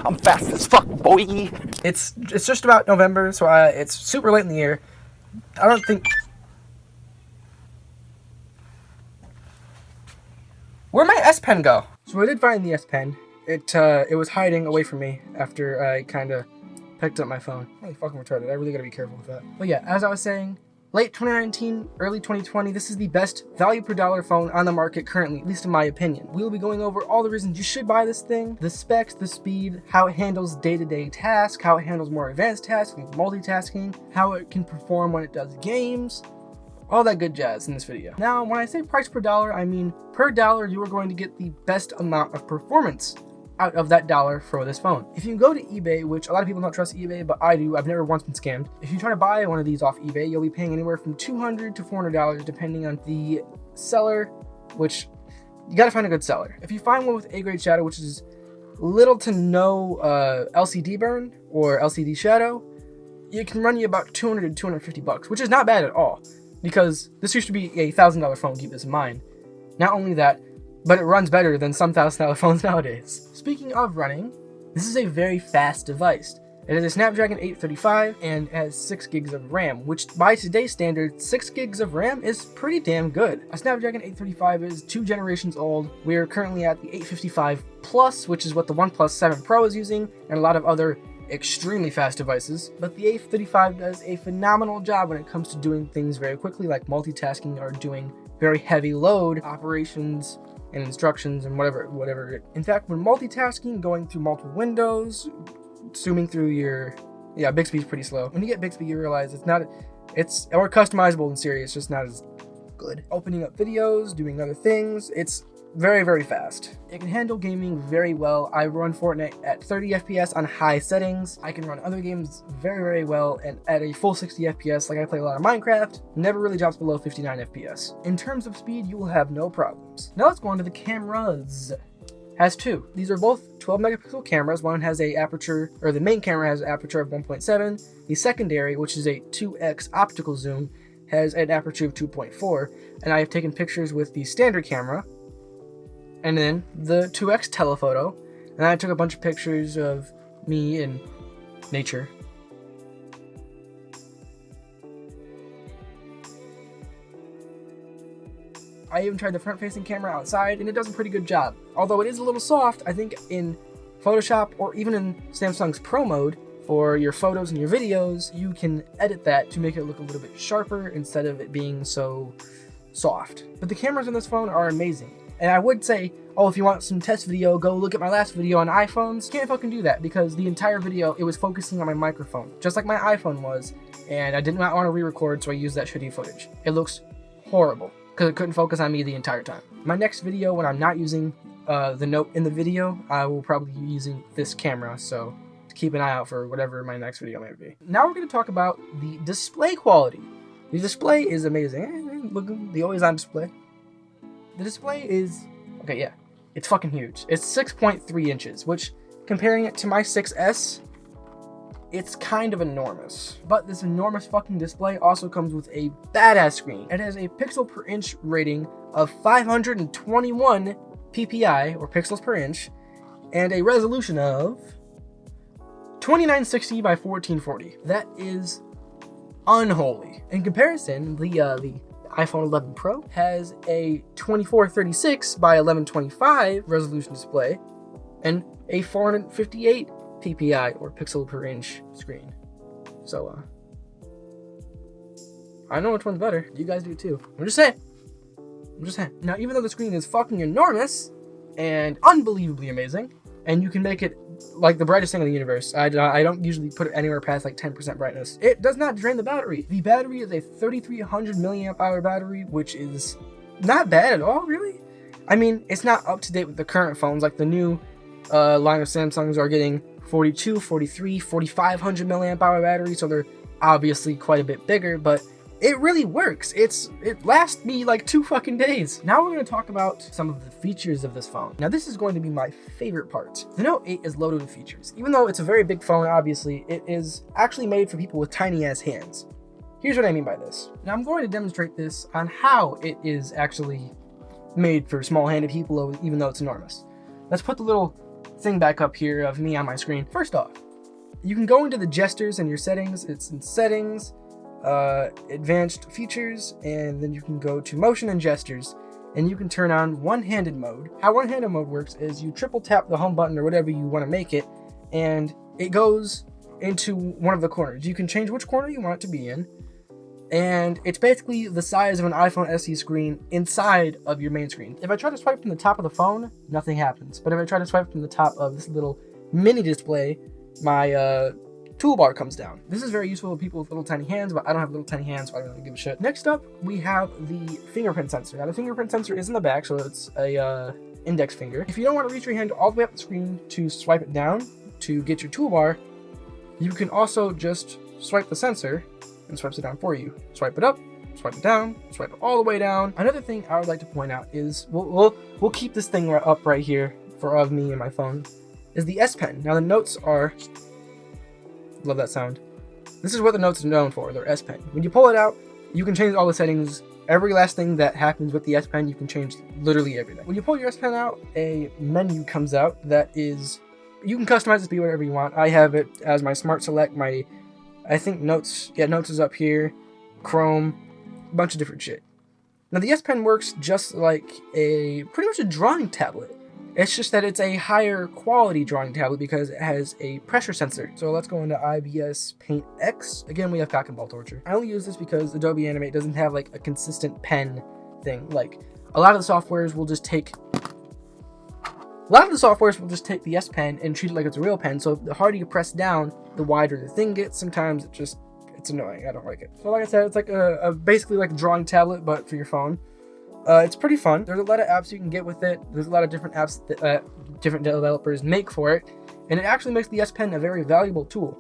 I'm fast as fuck, boy. It's just about November, so it's super late in the year. I don't think... Where'd my S Pen go? So I did find the S Pen. It was hiding away from me after I kind of picked up my phone. Holy fucking retarded. I really gotta be careful with that. But yeah, as I was saying, late 2019, early 2020, this is the best value per dollar phone on the market currently, at least in my opinion. We will be going over all the reasons you should buy this thing, the specs, the speed, how it handles day-to-day tasks, how it handles more advanced tasks like multitasking, how it can perform when it does games, all that good jazz in this video. Now, when I say price per dollar, I mean per dollar you are going to get the best amount of performance out of that dollar for this phone. If you go to eBay, which a lot of people don't trust eBay, but I do, I've never once been scammed. If you try to buy one of these off eBay, you'll be paying anywhere from $200 to $400 depending on the seller, which you gotta find a good seller. If you find one with A-grade shadow, which is little to no LCD burn or LCD shadow, it can run you about $200 to $250, which is not bad at all, because this used to be a $1,000 phone, keep this in mind. Not only that, but it runs better than some $1,000 phones nowadays. Speaking of running, this is a very fast device. It has a Snapdragon 835 and has 6 gigs of RAM, which by today's standards, 6 gigs of RAM is pretty damn good. A Snapdragon 835 is 2 generations old. We're currently at the 855 Plus, which is what the OnePlus 7 Pro is using, and a lot of other extremely fast devices. But the 835 does a phenomenal job when it comes to doing things very quickly, like multitasking or doing very heavy load operations and instructions and whatever. In fact, when multitasking, going through multiple windows, zooming through your, Bixby's pretty slow. When you get Bixby, you realize it's more customizable than Siri, it's just not as good. Opening up videos, doing other things, it's very, very fast. It can handle gaming very well. I run Fortnite at 30 FPS on high settings. I can run other games very, very well and at a full 60 FPS, like I play a lot of Minecraft, never really drops below 59 FPS. In terms of speed, you will have no problems. Now let's go on to the cameras. Has two. These are both 12 megapixel cameras. One has a aperture, or the main camera has an aperture of 1.7. The secondary, which is a 2x optical zoom, has an aperture of 2.4. And I have taken pictures with the standard camera, and then the 2x telephoto, and I took a bunch of pictures of me and nature. I even tried the front-facing camera outside, and it does a pretty good job. Although it is a little soft, I think in Photoshop or even in Samsung's Pro mode for your photos and your videos, you can edit that to make it look a little bit sharper instead of it being so soft. But the cameras on this phone are amazing. And I would say, oh, if you want some test video, go look at my last video on iPhones. Can't fucking do that because the entire video, it was focusing on my microphone, just like my iPhone was, and I did not want to re-record, so I used that shitty footage. It looks horrible because it couldn't focus on me the entire time. My next video, when I'm not using the note in the video, I will probably be using this camera, so keep an eye out for whatever my next video may be. Now we're going to talk about the display quality. The display is amazing. Look at the always-on display. The display is, okay, yeah, it's fucking huge. It's 6.3 inches, which, comparing it to my 6S, it's kind of enormous. But this enormous fucking display also comes with a badass screen. It has a pixel per inch rating of 521 ppi, or pixels per inch, and a resolution of 2960 by 1440. That is unholy. In comparison, the iPhone 11 Pro has a 2436 by 1125 resolution display and a 458 ppi, or pixel per inch screen. So, I know which one's better. You guys do too. I'm just saying. Now, even though the screen is fucking enormous and unbelievably amazing, and you can make it like the brightest thing in the universe, I don't usually put it anywhere past like 10% brightness, it does not drain the battery. The battery is a 3300 milliamp hour battery, which is not bad at all, really. I mean, it's not up to date with the current phones. Like the new line of Samsungs are getting 42, 43, 4500 milliamp hour batteries, so they're obviously quite a bit bigger, but it really works. It lasts me like 2 fucking days. Now we're going to talk about some of the features of this phone. Now this is going to be my favorite part. The Note 8 is loaded with features. Even though it's a very big phone, obviously, it is actually made for people with tiny ass hands. Here's what I mean by this. Now I'm going to demonstrate this on how it is actually made for small-handed people, even though it's enormous. Let's put the little thing back up here of me on my screen. First off, you can go into the gestures and your settings. It's in settings, advanced features, and then you can go to motion and gestures, and you can turn on one-handed mode. How one-handed mode works is you triple tap the home button or whatever you want to make it, and it goes into one of the corners. You can change which corner you want it to be in, and it's basically the size of an iPhone SE screen inside of your main screen. If I try to swipe from the top of the phone, nothing happens. But if I try to swipe from the top of this little mini display, my toolbar comes down. This is very useful for people with little tiny hands, but I don't have little tiny hands, so I don't really give a shit. Next up, we have the fingerprint sensor. Now, the fingerprint sensor is in the back, so it's a index finger. If you don't want to reach your hand all the way up the screen to swipe it down to get your toolbar, you can also just swipe the sensor and swipes it down for you. Swipe it up, swipe it down, swipe it all the way down. Another thing I would like to point out is we'll keep this thing up right here of me and my phone, is the S Pen. Now the notes are, love that sound. This is what the notes are known for, they're S Pen. When you pull it out, you can change all the settings. Every last thing that happens with the S Pen, you can change literally everything. When you pull your S Pen out, a menu comes out that is, you can customize it to be whatever you want. I have it as my Smart Select, I think Notes is up here, Chrome, a bunch of different shit. Now the S Pen works just like pretty much a drawing tablet. It's just that it's a higher quality drawing tablet because it has a pressure sensor. So let's go into IBS Paint X. Again, we have Cock and Ball Torture. I only use this because Adobe Animate doesn't have like a consistent pen thing. Like a lot of the softwares will just take the S Pen and treat it like it's a real pen. So the harder you press down, the wider the thing gets. Sometimes it's annoying. I don't like it. So like I said, it's like basically like a drawing tablet, but for your phone. It's pretty fun. There's a lot of apps you can get with it. There's a lot of different apps that different developers make for it, and it actually makes the S Pen a very valuable tool.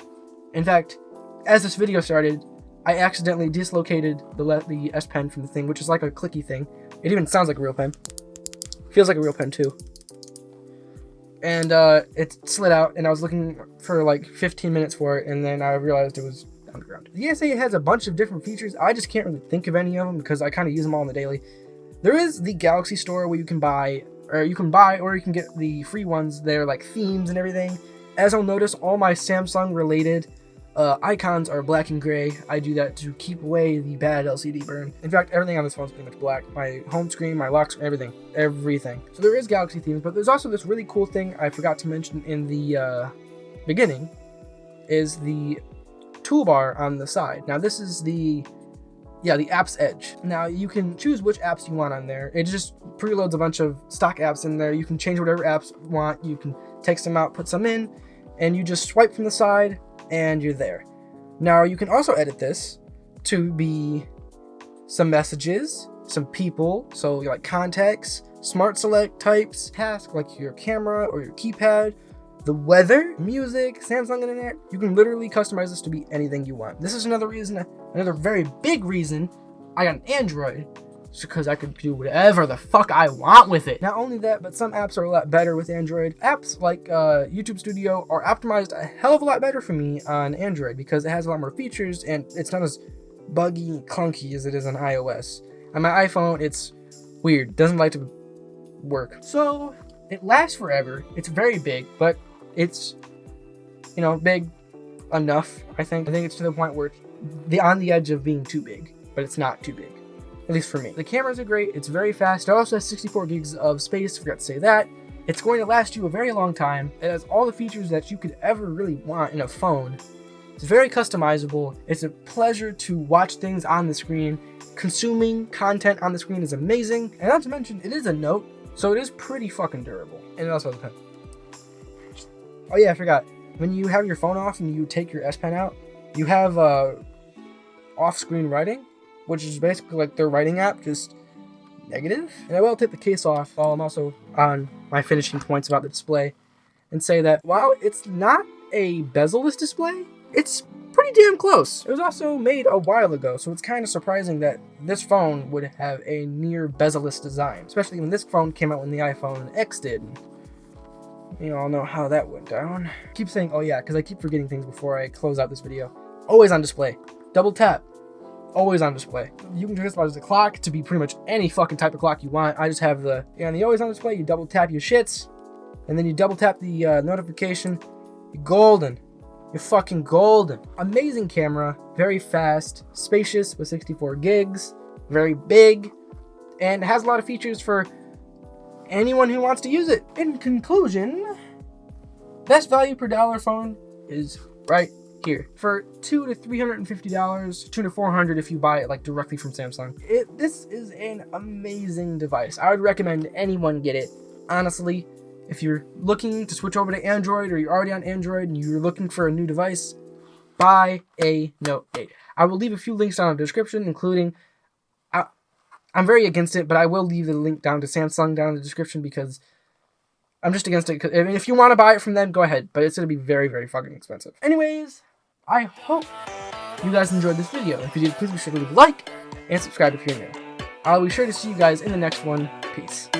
In fact, as this video started, I accidentally dislocated the S Pen from the thing, which is like a clicky thing. It even sounds like a real pen. Feels like a real pen too. And it slid out, and I was looking for like 15 minutes for it, and then I realized it was underground. The ESA has a bunch of different features. I just can't really think of any of them because I kind of use them all on the daily. There is the Galaxy Store where you can buy or you can get the free ones. They're like themes and everything. As you'll notice, all my Samsung related icons are black and gray. I do that to keep away the bad LCD burn. In fact, everything on this phone is pretty much black. My home screen, my lock screen, everything. So there is Galaxy themes, but there's also this really cool thing I forgot to mention in the beginning, is the toolbar on the side. Now this is the apps edge. Now you can choose which apps you want on there. It just preloads a bunch of stock apps in there. You can change whatever apps you want. You can text them out, put some in, and you just swipe from the side and you're there. Now you can also edit this to be some messages, some people, so like contacts, smart select types, tasks like your camera or your keypad, the weather, music, Samsung Internet. You can literally customize this to be anything you want. This is another very big reason I got an Android, because I could do whatever the fuck I want with it. Not only that, but some apps are a lot better with Android. Apps like YouTube Studio are optimized a hell of a lot better for me on Android because it has a lot more features and it's not as buggy and clunky as it is on iOS. On my iPhone, it's weird, doesn't like to work. So it lasts forever. It's very big, but it's, big enough. I think it's to the point where it's on the edge of being too big, but it's not too big, at least for me. The cameras are great. It's very fast. It also has 64 gigs of space. Forgot to say that. It's going to last you a very long time. It has all the features that you could ever really want in a phone. It's very customizable. It's a pleasure to watch things on the screen. Consuming content on the screen is amazing. And not to mention, it is a Note, so it is pretty fucking durable. And it also has a pen. Oh yeah, I forgot. When you have your phone off and you take your S Pen out, you have off-screen writing, which is basically like their writing app, just negative. And I will take the case off while I'm also on my finishing points about the display and say that while it's not a bezel-less display, it's pretty damn close. It was also made a while ago, so it's kind of surprising that this phone would have a near bezel-less design, especially when this phone came out when the iPhone X did. You all know how that went down. I keep saying, oh yeah, because I keep forgetting things before I close out this video. Always on display. Double tap. Always on display. You can customize the clock to be pretty much any fucking type of clock you want. I just have the always on display. You double tap your shits, and then you double tap the notification. You're golden. You're fucking golden. Amazing camera, very fast, spacious with 64 gigs, very big, and has a lot of features for anyone who wants to use it. In conclusion, best value per dollar phone is right here for $200 to $350, $200 to $400 if you buy it like directly from Samsung. This is an amazing device. I would recommend anyone get it. Honestly, if you're looking to switch over to Android or you're already on Android and you're looking for a new device, buy a Note 8. I will leave a few links down in the description, including I'm very against it, but I will leave the link down to Samsung down in the description because I'm just against it. I mean, if you want to buy it from them, go ahead, but it's going to be very, very fucking expensive. Anyways, I hope you guys enjoyed this video. If you did, please be sure to leave a like and subscribe if you're new. I'll be sure to see you guys in the next one. Peace.